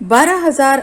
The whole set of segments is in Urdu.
12,000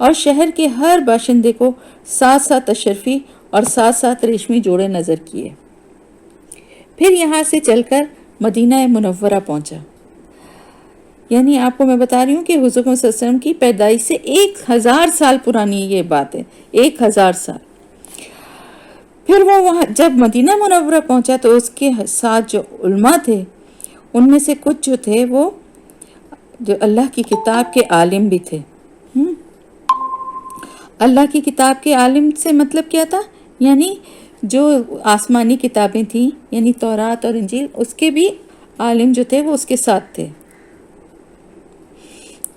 اور شہر کے ہر باشندے کو 7 اشرفی اور 7 ریشمی جوڑے نظر کیے۔ پھر یہاں سے چل کر مدینہ منورہ پہنچا۔ یعنی آپ کو میں بتا رہی ہوں کہ حضور صلی اللہ علیہ وسلم کی پیدائش سے 1000 سال پرانی یہ بات ہے، 1000 سال۔ پھر وہ وہاں جب مدینہ منورہ پہنچا تو اس کے ساتھ جو علماء تھے ان میں سے کچھ جو تھے وہ جو اللہ کی کتاب کے عالم بھی تھے۔ اللہ کی کتاب کے عالم سے مطلب کیا تھا؟ یعنی جو آسمانی کتابیں تھیں یعنی تورات اور انجیل، اس کے بھی عالم جو تھے وہ اس کے ساتھ تھے۔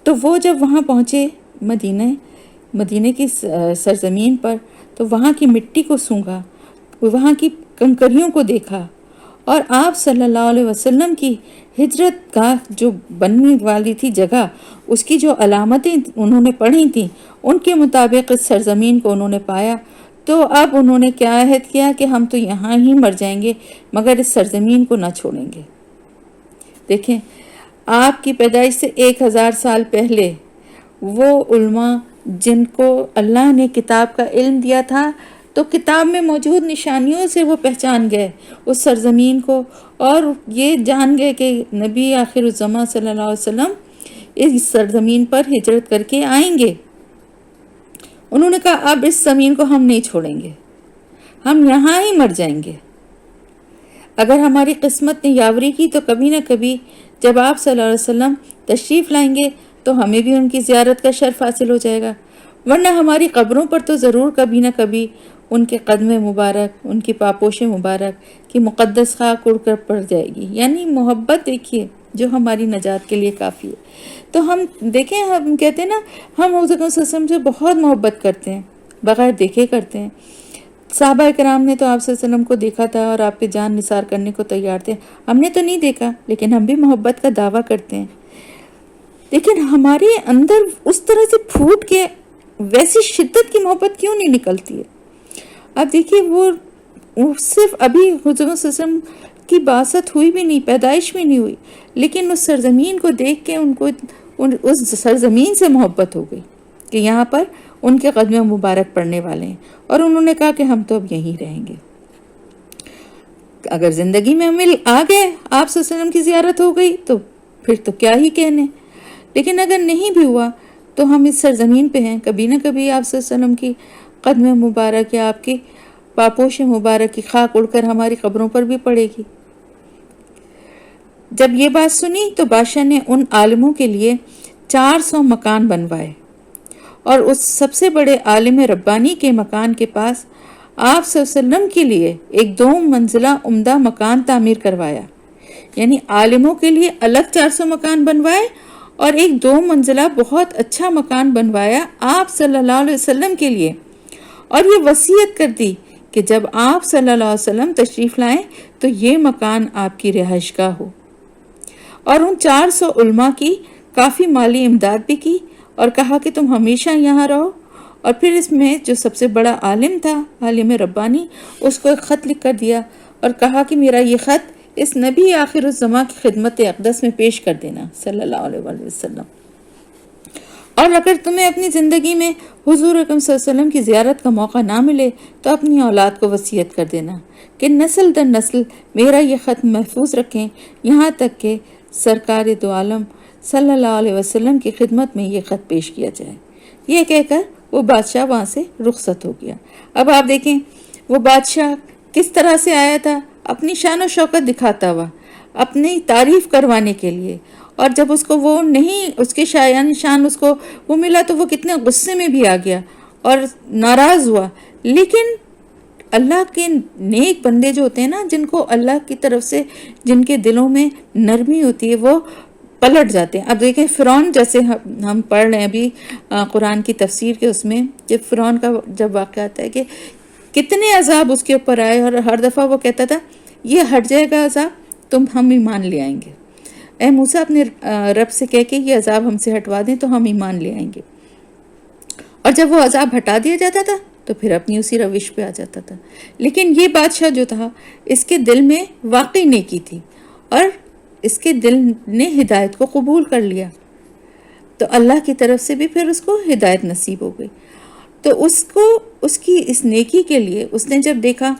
تو وہ جب وہاں پہنچے مدینہ کی سرزمین پر تو وہاں کی مٹی کو سونگھا، وہاں کی کنکریوں کو دیکھا، اور آپ صلی اللہ علیہ وسلم کی ہجرت گاہ جو بننے والی تھی جگہ، اس کی جو علامتیں انہوں نے پڑھی تھیں ان کے مطابق اس سرزمین کو انہوں نے پایا۔ تو اب انہوں نے کیا عہد کیا کہ ہم تو یہاں ہی مر جائیں گے مگر اس سرزمین کو نہ چھوڑیں گے۔ دیکھیں، آپ کی پیدائش سے 1000 سال پہلے وہ علماء جن کو اللہ نے کتاب کا علم دیا تھا تو کتاب میں موجود نشانیوں سے وہ پہچان گئے اس سرزمین کو، اور یہ جان گئے کہ نبی آخر الزماں صلی اللہ علیہ وسلم اس سرزمین پر ہجرت کر کے آئیں گے۔ انہوں نے کہا اب اس زمین کو ہم نہیں چھوڑیں گے، ہم یہاں ہی مر جائیں گے۔ اگر ہماری قسمت نے یاوری کی تو کبھی نہ کبھی جب آپ صلی اللہ علیہ وسلم تشریف لائیں گے تو ہمیں بھی ان کی زیارت کا شرف حاصل ہو جائے گا، ورنہ ہماری قبروں پر تو ضرور کبھی نہ کبھی ان کے قدم مبارک، ان کی پاپوش مبارک کی مقدس خاک اڑ کر پڑ جائے گی۔ یعنی محبت دیکھیے جو ہماری نجات کے لیے کافی ہے۔ تو ہم دیکھیں، ہم کہتے ہیں نا ہم حضور صلی اللہ علیہ وسلم سے بہت محبت کرتے ہیں، بغیر دیکھے کرتے ہیں۔ صحابہ کرام نے تو آپ صلی اللہ علیہ وسلم کو دیکھا تھا اور آپ پہ جان نثار کرنے کو تیار تھے، ہم نے تو نہیں دیکھا لیکن ہم بھی محبت کا دعویٰ کرتے ہیں۔ لیکن ہمارے اندر اس طرح سے پھوٹ کے ویسی شدت کی محبت کیوں نہیں نکلتی ہے؟ اب دیکھیے، وہ صرف ابھی حضور صلی اللہ علیہ وسلم کی بعثت ہوئی بھی نہیں، پیدائش بھی نہیں ہوئی، لیکن اس سرزمین کو دیکھ کے ان کو اس سرزمین سے محبت ہو گئی کہ یہاں پر ان کے قدم مبارک پڑنے والے ہیں، اور انہوں نے کہا کہ ہم تو اب یہیں رہیں گے۔ اگر زندگی میں ہمیں آ گئے، آپ صلی اللہ علیہ وسلم کی زیارت ہو گئی تو پھر تو کیا ہی کہنے، لیکن اگر نہیں بھی ہوا تو ہم اس سرزمین پہ ہیں، کبھی نہ کبھی آپ صلی اللہ علیہ وسلم کی قدم مبارک یا آپ کی پاپوش مبارک کی خاک اڑ کر ہماری قبروں پر بھی پڑے گی۔ جب یہ بات سنی تو بادشاہ نے ان عالموں کے لیے 400 مکان بنوائے، اور اس سب سے بڑے عالم ربانی کے مکان کے پاس آپ صلی اللہ علیہ وسلم کے لیے ایک 2 منزلہ عمدہ مکان تعمیر کروایا۔ یعنی عالموں کے لیے الگ 400 مکان بنوائے اور ایک 2 منزلہ بہت اچھا مکان بنوایا آپ صلی اللہ علیہ وسلم کے لیے، اور یہ وصیت کر دی کہ جب آپ صلی اللہ علیہ وسلم تشریف لائیں تو یہ مکان آپ کی رہائش گاہ ہو، اور ان 400 علماء کی کافی مالی امداد بھی کی اور کہا کہ تم ہمیشہ یہاں رہو۔ اور پھر اس میں جو سب سے بڑا عالم تھا، عالم ربانی، اس کو ایک خط لکھ کر دیا اور کہا کہ میرا یہ خط اس نبی آخر الزماں کی خدمت اقدس میں پیش کر دینا صلی اللہ علیہ وسلم، اور اگر تمہیں اپنی زندگی میں حضور اکرم صلی اللہ علیہ وسلم کی زیارت کا موقع نہ ملے تو اپنی اولاد کو وصیت کر دینا کہ نسل در نسل میرا یہ خط محفوظ رکھیں، یہاں تک کہ سرکار دو عالم صلی اللہ علیہ وسلم کی خدمت میں یہ خط پیش کیا جائے۔ یہ کہہ کر وہ بادشاہ وہاں سے رخصت ہو گیا۔ اب آپ دیکھیں وہ بادشاہ کس طرح سے آیا تھا، اپنی شان و شوکت دکھاتا ہوا، اپنی تعریف کروانے کے لیے، اور جب اس کو وہ نہیں، اس کے شان اس کو وہ ملا تو وہ کتنے غصے میں بھی آ گیا اور ناراض ہوا۔ لیکن اللہ کے نیک بندے جو ہوتے ہیں نا، جن کو اللہ کی طرف سے جن کے دلوں میں نرمی ہوتی ہے، وہ پلٹ جاتے ہیں۔ اب دیکھیں فرعون، جیسے ہم پڑھ رہے ہیں ابھی قرآن کی تفسیر کے اس میں، کہ فرعون کا جب واقعہ آتا ہے کہ کتنے عذاب اس کے اوپر آئے، اور ہر دفعہ وہ کہتا تھا یہ ہٹ جائے گا عذاب، ہم ایمان لے آئیں گے، اے موسیٰ اپنے رب سے کہہ کے یہ عذاب ہم سے ہٹوا دیں تو ہم ایمان لے آئیں گے۔ اور جب وہ عذاب ہٹا دیا جاتا تھا تو پھر اپنی اسی روش پہ آ جاتا تھا۔ لیکن یہ بادشاہ جو تھا، اس کے دل میں واقعی نیکی تھی اور اس کے دل نے ہدایت کو قبول کر لیا۔ تو اللہ کی طرف سے بھی پھر اس کو ہدایت نصیب ہو گئی۔ تو اس کو اس کی اس نیکی کے لیے اس نے جب دیکھا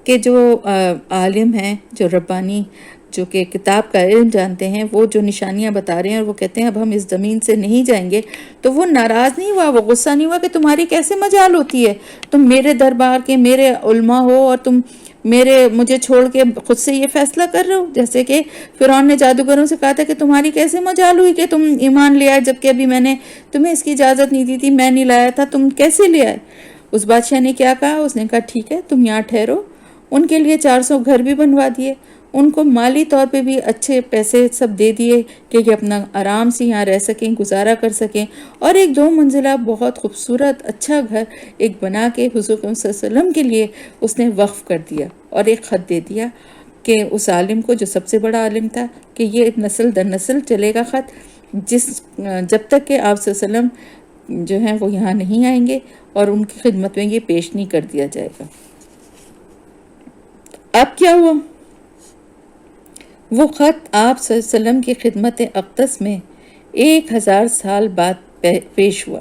کہ جو عالم ہیں، جو ربانی، جو کہ کتاب کا علم جانتے ہیں، وہ جو نشانیاں بتا رہے ہیں اور وہ کہتے ہیں اب ہم اس زمین سے نہیں جائیں گے، تو وہ ناراض نہیں ہوا، وہ غصہ نہیں ہوا کہ تمہاری کیسے مجال ہوتی ہے، تم میرے دربار کے میرے علماء ہو اور تم مجھے چھوڑ کے خود سے یہ فیصلہ کر رہے ہو۔ جیسے کہ فرعون نے جادوگروں سے کہا تھا کہ تمہاری کیسے مجال ہوئی کہ تم ایمان لے آئے، جبکہ ابھی میں نے تمہیں اس کی اجازت نہیں دی تھی، میں نہیں لایا تھا، تم کیسے لے آئے؟ اس بادشاہ نے کیا کہا؟ اس نے کہا ٹھیک ہے تم یہاں ٹھہرو۔ ان کے لیے 400 گھر بھی بنوا دیے، ان کو مالی طور پہ بھی اچھے پیسے سب دے دیے کہ یہ اپنا آرام سے یہاں رہ سکیں، گزارا کر سکیں، اور ایک 2 منزلہ بہت خوبصورت اچھا گھر ایک بنا کے حضور صلی اللہ علیہ وسلم کے لیے اس نے وقف کر دیا، اور ایک خط دے دیا کہ اس عالم کو جو سب سے بڑا عالم تھا کہ یہ نسل در نسل چلے گا خط، جب تک کہ آپ صلی اللہ علیہ وسلم جو ہیں وہ یہاں نہیں آئیں گے اور ان کی خدمت میں یہ پیش نہیں کر دیا جائے گا۔ اب کیا ہوا؟ وہ خط آپ صلی اللہ علیہ وسلم کی خدمت اقدس میں 1000 سال بعد پیش ہوا۔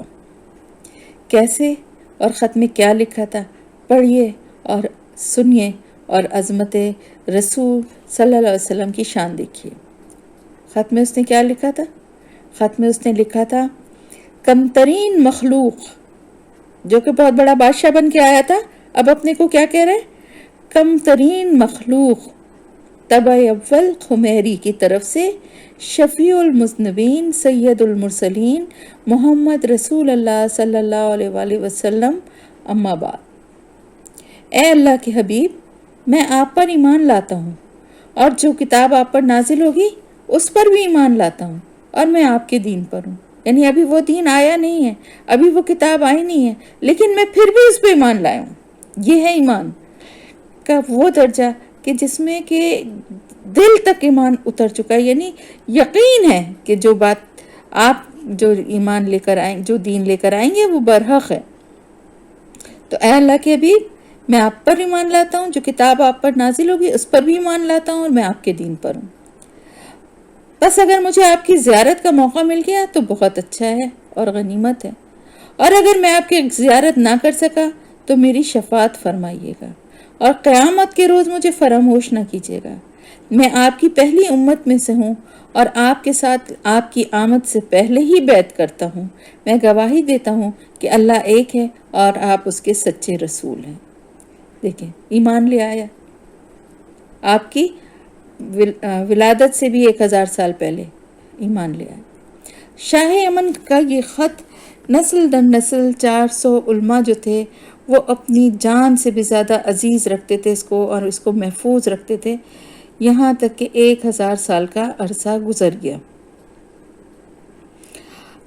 کیسے اور خط میں کیا لکھا تھا؟ پڑھیے اور سنیے اور عظمت رسول صلی اللہ علیہ وسلم کی شان دیکھیے۔ خط میں اس نے کیا لکھا تھا؟ خط میں اس نے لکھا تھا کم ترین مخلوق، جو کہ بہت بڑا بادشاہ بن کے آیا تھا، اب اپنے کو کیا کہہ رہے ہیں؟ کم ترین مخلوق طبع اول خمیری کی طرف سے شفیع المذنبین سید المرسلین محمد رسول اللہ صلی اللہ علیہ وآلہ وسلم، اما بعد۔ اے اللہ کے حبیب، میں آپ پر ایمان لاتا ہوں اور جو کتاب آپ پر نازل ہوگی اس پر بھی ایمان لاتا ہوں، اور میں آپ کے دین پر ہوں۔ یعنی ابھی وہ دین آیا نہیں ہے، ابھی وہ کتاب آئی نہیں ہے، لیکن میں پھر بھی اس پہ ایمان لایا ہوں۔ یہ ہے ایمان کا وہ درجہ کہ جس میں کہ دل تک ایمان اتر چکا ہے، یعنی یقین ہے کہ جو بات آپ جو ایمان لے کر آئیں، جو دین لے کر آئیں گے وہ برحق ہے۔ تو اے اللہ کے حبیب، میں آپ پر ایمان لاتا ہوں، جو کتاب آپ پر نازل ہوگی اس پر بھی ایمان لاتا ہوں، اور میں آپ کے دین پر ہوں۔ بس اگر مجھے آپ کی زیارت کا موقع مل گیا تو بہت اچھا ہے اور غنیمت ہے، اور اگر میں آپ کی زیارت نہ کر سکا تو میری شفاعت فرمائیے گا، اور قیامت کے روز مجھے فراموش نہ کیجیے گا۔ میں آپ کی پہلی امت میں سے ہوں، اور آپ کے ساتھ آپ کی آمد سے پہلے ہی بیعت کرتا ہوں۔ میں گواہی دیتا ہوں کہ اللہ ایک ہے اور آپ اس کے سچے رسول ہیں۔ دیکھیں، ایمان لے آیا، آپ کی ولادت سے بھی 1000 سال پہلے ایمان لے آیا۔ شاہ یمن کا یہ خط نسل در نسل 400 علماء جو تھے وہ اپنی جان سے بھی زیادہ عزیز رکھتے تھے اس کو، اور اس کو محفوظ رکھتے تھے، یہاں تک کہ 1000 سال کا عرصہ گزر گیا۔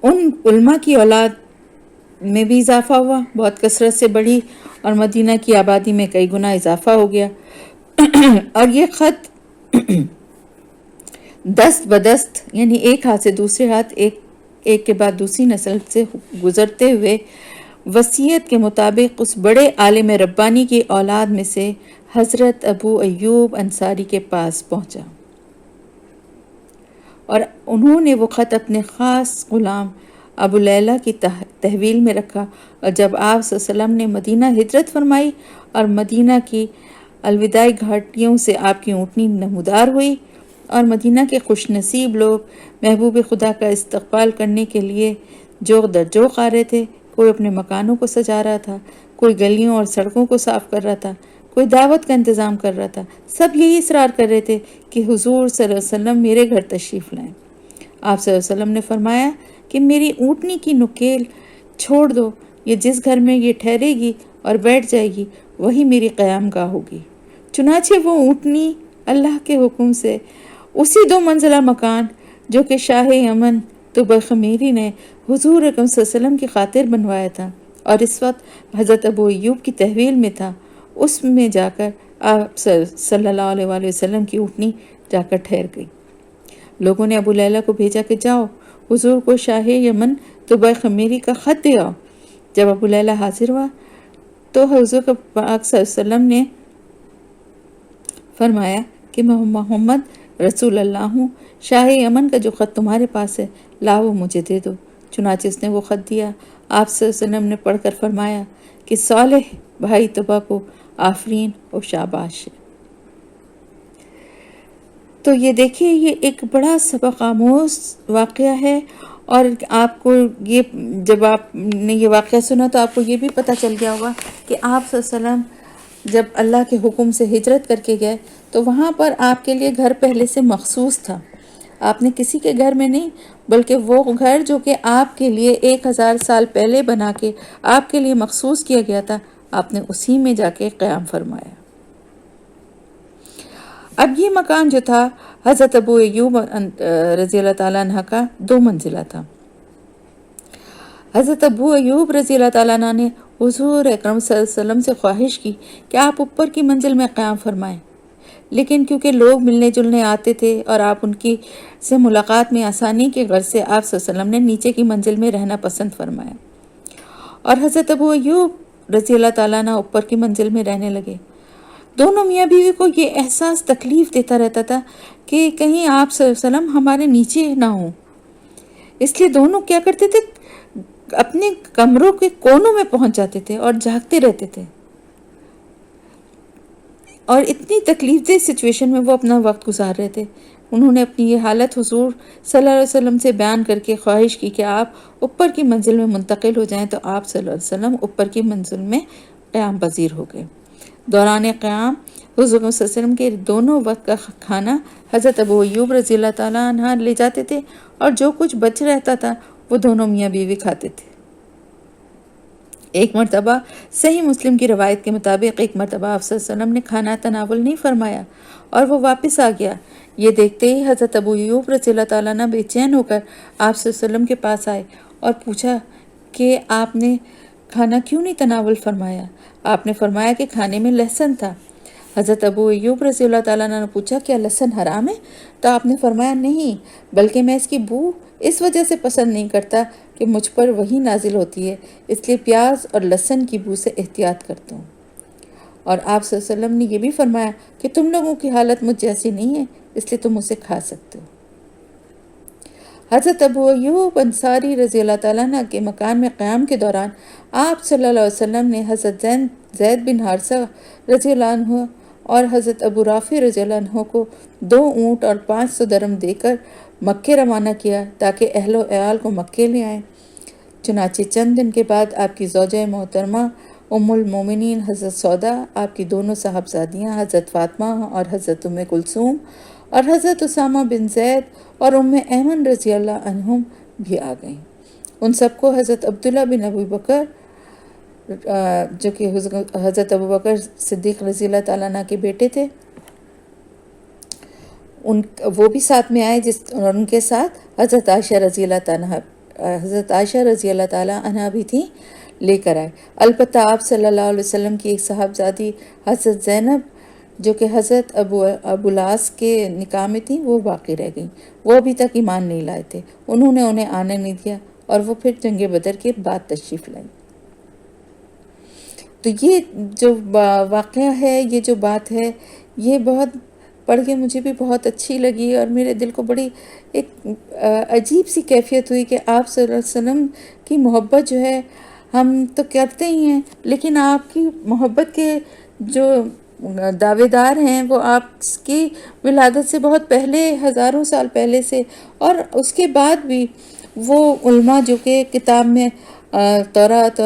ان علماء کی اولاد میں بھی اضافہ ہوا، بہت کثرت سے بڑھی، اور مدینہ کی آبادی میں کئی گنا اضافہ ہو گیا، اور یہ خط دست بدست، یعنی ایک ہاتھ سے دوسرے ہاتھ، ایک کے بعد دوسری نسل سے گزرتے ہوئے وصیت کے مطابق اس بڑے عالم ربانی کی اولاد میں سے حضرت ابو ایوب انصاری کے پاس پہنچا، اور انہوں نے وہ خط اپنے خاص غلام ابو لیلہ کی تحویل میں رکھا، اور جب آپ صلی اللہ علیہ وسلم نے مدینہ ہجرت فرمائی اور مدینہ کی الوداعی گھاٹیوں سے آپ کی اونٹنی نمودار ہوئی، اور مدینہ کے خوش نصیب لوگ محبوب خدا کا استقبال کرنے کے لیے جوق در جوق آ رہے تھے، کوئی اپنے مکانوں کو سجا رہا تھا، کوئی گلیوں اور سڑکوں کو صاف کر رہا تھا، کوئی دعوت کا انتظام کر رہا تھا، سب یہی اصرار کر رہے تھے کہ حضور صلی اللہ علیہ وسلم میرے گھر تشریف لائیں۔ آپ صلی اللہ علیہ وسلم نے فرمایا کہ میری اونٹنی کی نکیل چھوڑ دو، یہ جس گھر میں یہ ٹھہرے گی اور بیٹھ جائے گی وہی میری قیام گاہ ہوگی۔ چنانچہ وہ اونٹنی اللہ کے حکم سے اسی 2 منزلہ مکان جو کہ شاہ یمن طبع خمیری نے حضور اکرم صلی اللہ علیہ وسلم کی خاطر بنوایا تھا اور اس وقت حضرت ابو ایوب کی تحویل میں تھا، اس میں جا کر آپ صلی اللہ علیہ وآلہ وسلم کی اونٹنی جا کر ٹھہر گئی۔ لوگوں نے ابو لیلہ کو بھیجا کہ جاؤ حضور کو شاہ یمن طبع خمیری کا خط دے آؤ۔ جب ابو لیلہ حاضر ہوا تو حضور پاک صلی اللہ علیہ وسلم نے فرمایا کہ میں محمد رسول اللہ ہوں، شاہ یمن کا جو خط تمہارے پاس ہے لاؤ مجھے دے دو۔ چنانچہ اس نے وہ خط دیا۔ آپ صلی اللہ علیہ وسلم نے پڑھ کر فرمایا کہ صالح بھائی طبع کو آفرین و شاباش ہے۔ تو یہ دیکھیے، یہ ایک بڑا سبق آموز واقعہ ہے، اور آپ کو یہ جب آپ نے یہ واقعہ سنا تو آپ کو یہ بھی پتہ چل گیا ہوگا کہ آپ صلی اللہ علیہ وسلم جب اللہ کے حکم سے ہجرت کر کے گئے تو وہاں پر آپ کے لیے گھر پہلے سے مخصوص تھا۔ آپ نے کسی کے گھر میں نہیں، بلکہ وہ گھر جو کہ آپ کے لیے 1000 سال پہلے بنا کے آپ کے لیے مخصوص کیا گیا تھا، آپ نے اسی میں جا کے قیام فرمایا۔ اب یہ مکان جو تھا حضرت ابو ایوب رضی اللہ تعالیٰ عنہ کا 2 منزلہ تھا۔ حضرت ابو ایوب رضی اللہ تعالیٰ عنہ نے حضور اکرم صلی اللہ علیہ وسلم سے خواہش کی کہ آپ اوپر کی منزل میں قیام فرمائیں، لیکن کیونکہ لوگ ملنے جلنے آتے تھے اور آپ ان کی سے ملاقات میں آسانی کے غرض سے آپ صلی اللہ علیہ وسلم نے نیچے کی منزل میں رہنا پسند فرمایا، اور حضرت ابو ایوب رضی اللہ تعالیٰ عنہ اوپر کی منزل میں رہنے لگے۔ دونوں میاں بیوی کو یہ احساس تکلیف دیتا رہتا تھا کہ کہیں آپ صلی اللہ علیہ وسلم ہمارے نیچے نہ ہوں، اس لیے دونوں کیا کرتے تھے، اپنے کمروں کے کونوں میں پہنچ جاتے تھے اور جاگتے رہتے تھے، اور اتنی تکلیف دہ سچویشن میں وہ اپنا وقت گزار رہے تھے۔ انہوں نے اپنی یہ حالت حضور صلی اللہ علیہ وسلم سے بیان کر کے خواہش کی کہ آپ اوپر کی منزل میں منتقل ہو جائیں، تو آپ صلی اللہ علیہ وسلم اوپر کی منزل میں قیام پذیر ہو گئے۔ دوران قیام حضور صلی اللہ علیہ وسلم کے دونوں وقت کا کھانا حضرت ابو ایوب رضی اللہ تعالیٰ عنہ لے جاتے تھے، اور جو کچھ بچ رہتا تھا وہ دونوں میاں بیوی کھاتے تھے۔ ایک مرتبہ صحیح مسلم کی روایت کے مطابق ایک مرتبہ آپ صلی اللہ علیہ وسلم نے کھانا تناول نہیں فرمایا اور وہ واپس آ گیا۔ یہ دیکھتے ہی حضرت ابو ایوب رضی اللہ تعالیٰ عنہ بے چین ہو کر آپ صلی اللہ علیہ وسلم کے پاس آئے اور پوچھا کہ آپ نے کھانا کیوں نہیں تناول فرمایا؟ آپ نے فرمایا کہ کھانے میں لہسن تھا۔ حضرت ابو ایوب رضی اللہ تعالیٰ عنہ نے پوچھا کیا لہسن حرام ہے؟ تو آپ نے فرمایا نہیں، بلکہ میں اس کی بو اس وجہ سے پسند نہیں کرتا کہ مجھ پر وہی نازل ہوتی ہے، اس لیے پیاز اور لہسن کی بو سے احتیاط کرتا ہوں۔ اور آپ صلی اللہ علیہ وسلم نے یہ بھی فرمایا کہ تم لوگوں کی حالت مجھ جیسی نہیں ہے، اس لیے تم اسے کھا سکتے ہو۔ حضرت ابو ایوب انصاری رضی اللہ تعالیٰ عنہ کے مکان میں قیام کے دوران آپ صلی اللہ علیہ وسلم نے حضرت زید بن حارثہ رضی اللہ عنہ اور حضرت ابو رافع رضی اللہ عنہ کو 2 اونٹ اور 500 درم دے کر مکے روانہ کیا تاکہ اہل و عیال کو مکے لے آئیں۔ چنانچہ چند دن کے بعد آپ کی زوجہ محترمہ ام المومنین حضرت سودا، آپ کی دونوں صاحبزادیاں حضرت فاطمہ اور حضرت ام کلثوم اور حضرت اسامہ بن زید اور ام ایمن رضی اللہ عنہم بھی آ گئیں۔ ان سب کو حضرت عبداللہ بن ابی بکر جو کہ حضرت ابو بکر صدیق رضی اللہ تعالیٰ عنہ کے بیٹے تھے، وہ بھی ساتھ میں آئے، اور ان کے ساتھ حضرت عائشہ رضی اللہ تعالیٰ عنہ بھی تھیں، لے کر آئے۔ البتہ آپ صلی اللہ علیہ وسلم کی ایک صاحبزادی حضرت زینب جو کہ حضرت ابو العاص کے نکاح میں تھیں، وہ باقی رہ گئیں۔ وہ ابھی تک ایمان نہیں لائے تھے، انہوں نے انہیں آنے نہیں دیا، اور وہ پھر جنگ بدر کے بعد تشریف لائیں۔ تو یہ جو واقعہ ہے، یہ جو بات ہے، یہ بہت پڑھ کے مجھے بھی بہت اچھی لگی، اور میرے دل کو بڑی ایک عجیب سی کیفیت ہوئی کہ آپ صلی اللہ علیہ وسلم کی محبت جو ہے ہم تو کرتے ہی ہیں، لیکن آپ کی محبت کے جو دعوے دار ہیں وہ آپ کی ولادت سے بہت پہلے، ہزاروں سال پہلے سے، اور اس کے بعد بھی وہ علماء جو کہ کتاب میں تورات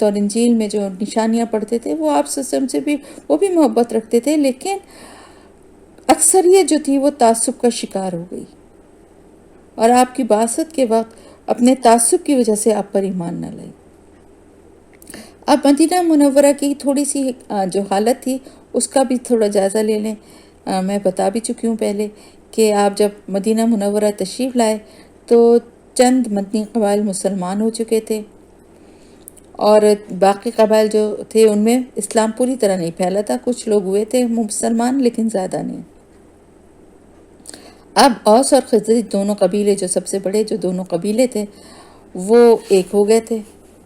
اور انجیل میں جو نشانیاں پڑھتے تھے، وہ آپ صلی اللہ علیہ وسلم سے بھی وہ بھی محبت رکھتے تھے، لیکن اکثریت جو تھی وہ تعصب کا شکار ہو گئی، اور آپ کی بعثت کے وقت اپنے تعصب کی وجہ سے آپ پر ایمان نہ لائے۔ اب مدینہ منورہ کی تھوڑی سی جو حالت تھی اس کا بھی تھوڑا جائزہ لے لیں۔ میں بتا بھی چکی ہوں پہلے کہ آپ جب مدینہ منورہ تشریف لائے تو چند مدنی قبائل مسلمان ہو چکے تھے، اور باقی قبائل جو تھے ان میں اسلام پوری طرح نہیں پھیلا تھا۔ کچھ لوگ ہوئے تھے مسلمان، لیکن زیادہ نہیں۔ اب اوس اور خزرج دونوں قبیلے، جو سب سے بڑے جو دونوں قبیلے تھے، وہ ایک ہو گئے تھے،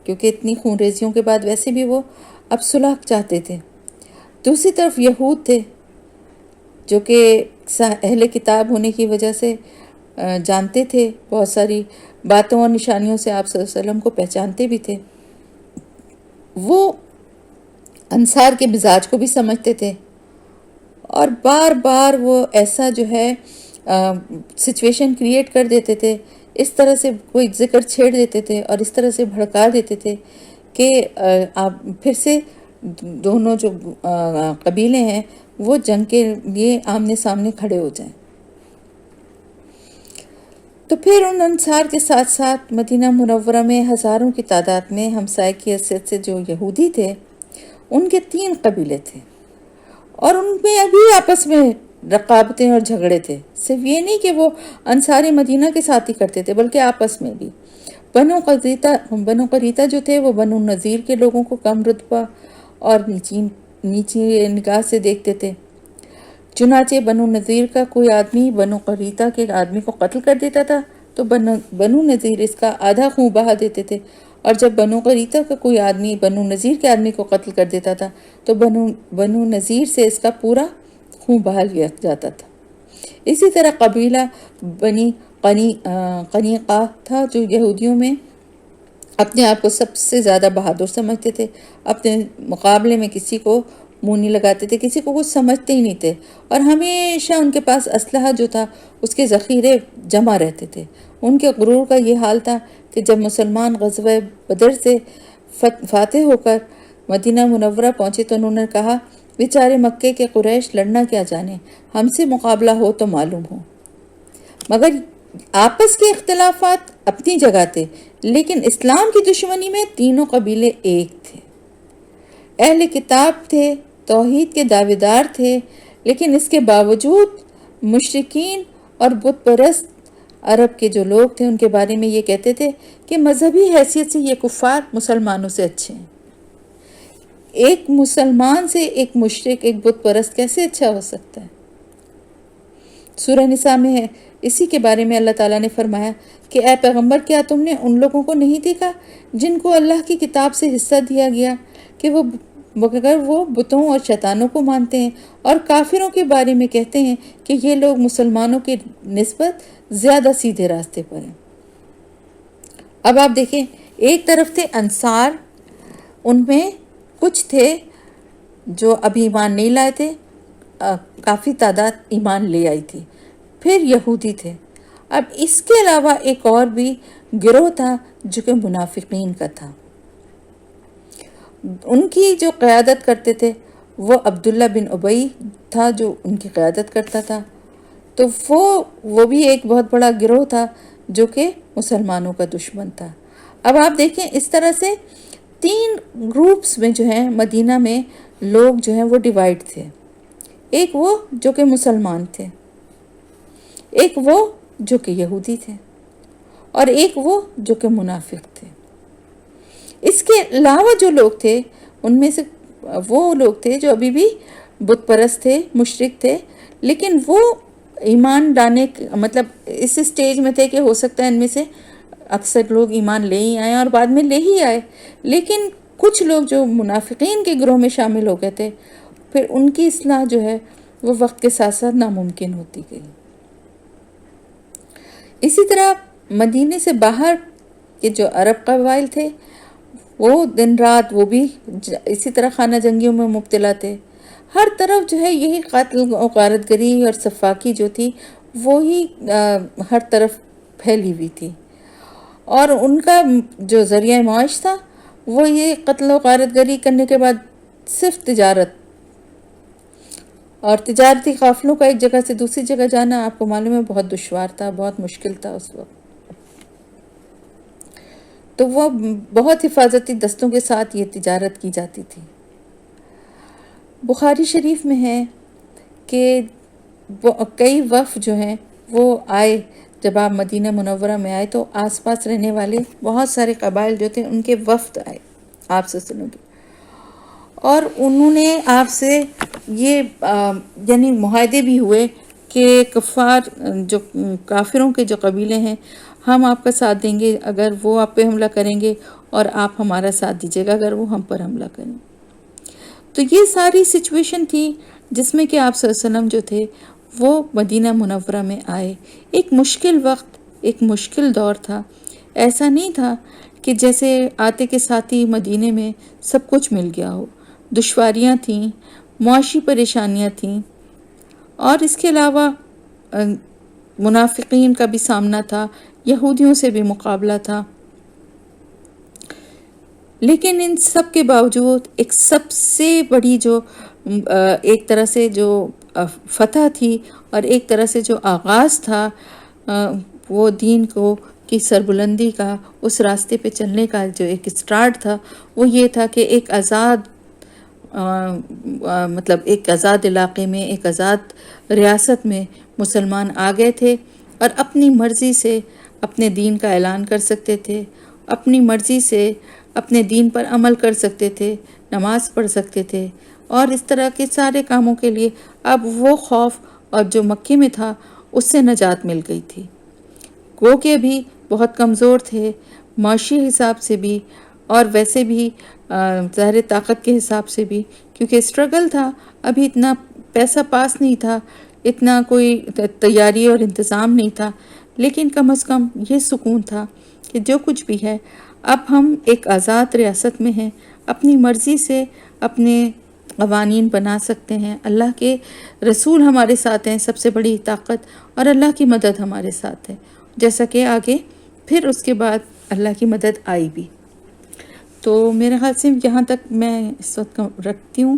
کیونکہ اتنی خون ریزیوں کے بعد ویسے بھی وہ اب صلح چاہتے تھے۔ دوسری طرف یہود تھے جو کہ اہل کتاب ہونے کی وجہ سے جانتے تھے، بہت ساری باتوں اور نشانیوں سے آپ صلی اللہ علیہ وسلم کو پہچانتے بھی تھے، وہ انصار کے مزاج کو بھی سمجھتے تھے، اور بار بار وہ ایسا جو ہے سچویشن کریٹ کر دیتے تھے، اس طرح سے کوئی ذکر چھیڑ دیتے تھے اور اس طرح سے بھڑکا دیتے تھے کہ آپ پھر سے دونوں جو قبیلے ہیں وہ جنگ کے لیے آمنے سامنے کھڑے ہو جائیں۔ تو پھر ان انصار کے ساتھ ساتھ مدینہ منورہ میں ہزاروں کی تعداد میں ہمسائے کی حیثیت سے جو یہودی تھے، ان کے 3 قبیلے تھے، اور ان میں ابھی آپس میں رقابتیں اور جھگڑے تھے۔ صرف یہ نہیں کہ وہ انصار مدینہ کے ساتھ ہی کرتے تھے، بلکہ آپس میں بھی۔ بنو قریظہ جو تھے وہ بنو نذیر کے لوگوں کو کم رتبہ اور نیچی نگاہ سے دیکھتے تھے۔ چنانچہ بنو نذیر کا کوئی آدمی بنو قریظہ کے آدمی کو قتل کر دیتا تھا تو بنو نذیر اس کا آدھا خون بہا دیتے تھے، اور جب بنو قریظہ کا کوئی آدمی بنو نذیر کے آدمی کو قتل کر دیتا تھا تو بنو نذیر سے اس کا پورا خون بہا لیا جاتا تھا۔ اسی طرح قبیلہ بنی قنیقہ تھا، جو یہودیوں میں اپنے آپ کو سب سے زیادہ بہادر سمجھتے تھے، اپنے مقابلے میں کسی کو منہ نہیں لگاتے تھے، کسی کو کچھ سمجھتے ہی نہیں تھے، اور ہمیشہ ان کے پاس اسلحہ جو تھا اس کے ذخیرے جمع رہتے تھے۔ ان کے غرور کا یہ حال تھا کہ جب مسلمان غزوہ بدر سے فاتح ہو کر مدینہ منورہ پہنچے تو انہوں نے کہا، بیچارے مکے کے قریش لڑنا کیا جانے، ہم سے مقابلہ ہو تو معلوم ہو۔ مگر آپس کے اختلافات اپنی جگہ تھے، لیکن اسلام کی دشمنی میں تینوں قبیلے ایک تھے۔ اہل کتاب تھے، توحید کے دعوے دار تھے، لیکن اس کے باوجود مشرکین اور بت پرست عرب کے جو لوگ تھے ان کے بارے میں یہ کہتے تھے کہ مذہبی حیثیت سے یہ کفار مسلمانوں سے اچھے ہیں۔ ایک مسلمان سے ایک مشرک، ایک بت پرست کیسے اچھا ہو سکتا ہے؟ سورہ نساء میں ہے، اسی کے بارے میں اللہ تعالیٰ نے فرمایا کہ اے پیغمبر، کیا تم نے ان لوگوں کو نہیں دیکھا جن کو اللہ کی کتاب سے حصہ دیا گیا کہ مگر وہ بتوں اور شیطانوں کو مانتے ہیں، اور کافروں کے بارے میں کہتے ہیں کہ یہ لوگ مسلمانوں کی نسبت زیادہ سیدھے راستے پر ہیں۔ اب آپ دیکھیں، ایک طرف تھے انصار، ان میں کچھ تھے جو ابھی ایمان نہیں لائے تھے، کافی تعداد ایمان لے آئی تھی، پھر یہودی تھے۔ اب اس کے علاوہ ایک اور بھی گروہ تھا جو کہ منافقین کا تھا۔ ان کی جو قیادت کرتے تھے وہ عبداللہ بن ابی تھا، جو ان کی قیادت کرتا تھا۔ تو وہ بھی ایک بہت بڑا گروہ تھا جو کہ مسلمانوں کا دشمن تھا۔ اب آپ دیکھیں، اس طرح سے 3 گروپس میں جو ہیں مدینہ میں لوگ جو ہیں وہ ڈیوائیڈ تھے۔ ایک وہ جو کہ مسلمان تھے، ایک وہ جو کہ یہودی تھے، اور ایک وہ جو کہ منافق تھے۔ اس کے علاوہ جو لوگ تھے ان میں سے وہ لوگ تھے جو ابھی بھی بت پرست تھے، مشرک تھے، لیکن وہ ایمان لانے مطلب اس سٹیج میں تھے کہ ہو سکتا ہے ان میں سے اکثر لوگ ایمان لے ہی آئے اور بعد میں لے ہی آئے، لیکن کچھ لوگ جو منافقین کے گروہ میں شامل ہو گئے تھے، پھر ان کی اصلاح جو ہے وہ وقت کے ساتھ ساتھ ناممکن ہوتی گئی۔ اسی طرح مدینے سے باہر کے جو عرب قبائل تھے وہ دن رات وہ بھی اسی طرح خانہ جنگیوں میں مبتلا تھے۔ ہر طرف جو ہے یہی قتل و غارت گری اور سفاکی جو تھی وہی ہر طرف پھیلی ہوئی تھی، اور ان کا جو ذریعہ معاش تھا وہ یہ قتل و غارت گری کرنے کے بعد صرف تجارت، اور تجارتی قافلوں کا ایک جگہ سے دوسری جگہ جانا آپ کو معلوم ہے بہت دشوار تھا، بہت مشکل تھا اس وقت۔ تو وہ بہت حفاظتی دستوں کے ساتھ یہ تجارت کی جاتی تھی۔ بخاری شریف میں ہے کہ کئی وفد جو ہیں وہ آئے، جب آپ مدینہ منورہ میں آئے تو آس پاس رہنے والے بہت سارے قبائل جو تھے ان کے وفد آئے آپ سے سنو گے، اور انہوں نے آپ سے یہ یعنی معاہدے بھی ہوئے کہ کافروں کے جو قبیلے ہیں ہم آپ کا ساتھ دیں گے اگر وہ آپ پہ حملہ کریں گے، اور آپ ہمارا ساتھ دیجیے گا اگر وہ ہم پر حملہ کریں۔ تو یہ ساری سچویشن تھی جس میں کہ آپ صلی اللہ علیہ وسلم جو تھے وہ مدینہ منورہ میں آئے۔ ایک مشکل وقت، ایک مشکل دور تھا۔ ایسا نہیں تھا کہ جیسے آتے کے ساتھ ہی مدینے میں سب کچھ مل گیا ہو۔ دشواریاں تھیں، معاشی پریشانیاں تھیں، اور اس کے علاوہ منافقین کا بھی سامنا تھا، یہودیوں سے بھی مقابلہ تھا۔ لیکن ان سب کے باوجود ایک سب سے بڑی جو ایک طرح سے جو فتح تھی اور ایک طرح سے جو آغاز تھا وہ دین کو کی سربلندی کا، اس راستے پہ چلنے کا جو ایک سٹارٹ تھا، وہ یہ تھا کہ ایک آزاد مطلب ایک آزاد علاقے میں، ایک آزاد ریاست میں مسلمان آ گئے تھے اور اپنی مرضی سے اپنے دین کا اعلان کر سکتے تھے، اپنی مرضی سے اپنے دین پر عمل کر سکتے تھے، نماز پڑھ سکتے تھے، اور اس طرح کے سارے کاموں کے لیے اب وہ خوف اور جو مکے میں تھا اس سے نجات مل گئی تھی۔ گو کہ بھی بہت کمزور تھے معاشی حساب سے بھی، اور ویسے بھی ظاہر طاقت کے حساب سے بھی، کیونکہ اسٹرگل تھا، ابھی اتنا پیسہ پاس نہیں تھا، اتنا کوئی تیاری اور انتظام نہیں تھا، لیکن کم از کم یہ سکون تھا کہ جو کچھ بھی ہے اب ہم ایک آزاد ریاست میں ہیں، اپنی مرضی سے اپنے قوانین بنا سکتے ہیں، اللہ کے رسول ہمارے ساتھ ہیں، سب سے بڑی طاقت، اور اللہ کی مدد ہمارے ساتھ ہے، جیسا کہ آگے پھر اس کے بعد اللہ کی مدد آئی بھی۔ تو میرے خیال سے یہاں تک میں اس وقت رکھتی ہوں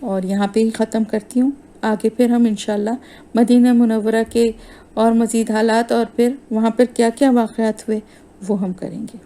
اور یہاں پہ ہی ختم کرتی ہوں۔ آگے پھر ہم انشاءاللہ مدینہ منورہ کے اور مزید حالات اور پھر وہاں پر کیا کیا واقعات ہوئے وہ ہم کریں گے۔